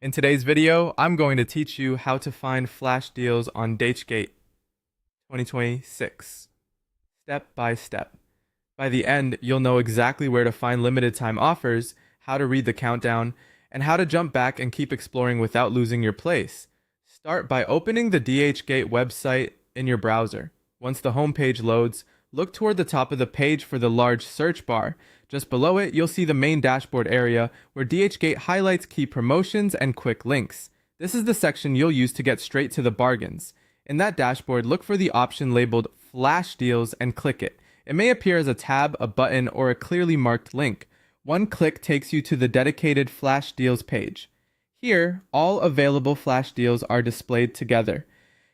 In today's video, I'm going to teach you how to find flash deals on Dhgate 2026, step by step. By the end, you'll know exactly where to find limited time offers, how to read the countdown, and how to jump back and keep exploring without losing your place. Start by opening the Dhgate website in your browser. Once the homepage loads, look toward the top of the page for the large search bar. Just below it, you'll see the main dashboard area where Dhgate highlights key promotions and quick links. This is the section you'll use to get straight to the bargains. In that dashboard, look for the option labeled Flash Deals and click it. It may appear as a tab, a button, or a clearly marked link. One click takes you to the dedicated Flash Deals page. Here, all available flash deals are displayed together.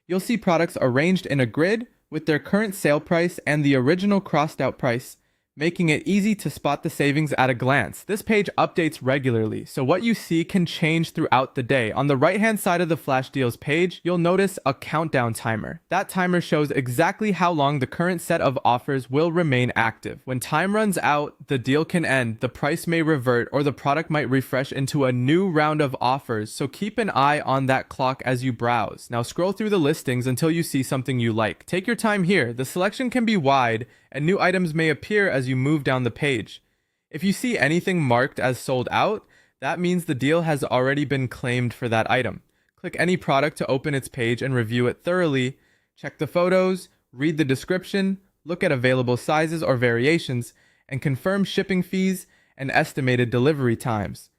You'll see products arranged in a grid with their current sale price and the original crossed out price, making it easy to spot the savings at a glance. This page updates regularly, so what you see can change throughout the day. On the right-hand side of the Flash Deals page, you'll notice a countdown timer. That timer shows exactly how long the current set of offers will remain active. When time runs out, the deal can end, the price may revert, or the product might refresh into a new round of offers, so keep an eye on that clock as you browse. Now scroll through the listings until you see something you like. Take your time here. The selection can be wide, and new items may appear as you move down the page. If you see anything marked as sold out, that means the deal has already been claimed for that item. Click any product to open its page and review it thoroughly. Check the photos, read the description, look at available sizes or variations, and confirm shipping fees and estimated delivery times.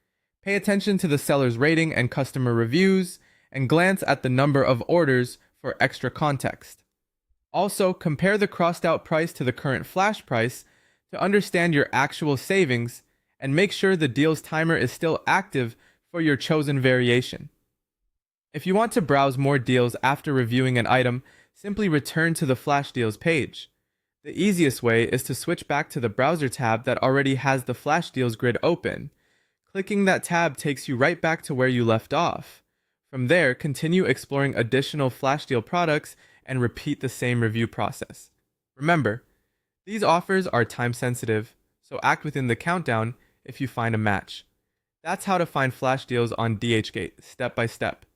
Pay attention to the seller's rating and customer reviews, and glance at the number of orders for extra context. Also, compare the crossed out price to the current flash price to understand your actual savings, and make sure the deal's timer is still active for your chosen variation. If you want to browse more deals after reviewing an item, simply return to the Flash Deals page. The easiest way is to switch back to the browser tab that already has the Flash Deals grid open. Clicking that tab takes you right back to where you left off. From there, continue exploring additional Flash Deal products and repeat the same review process. Remember, these offers are time sensitive, so act within the countdown if you find a match. That's how to find flash deals on Dhgate, step by step.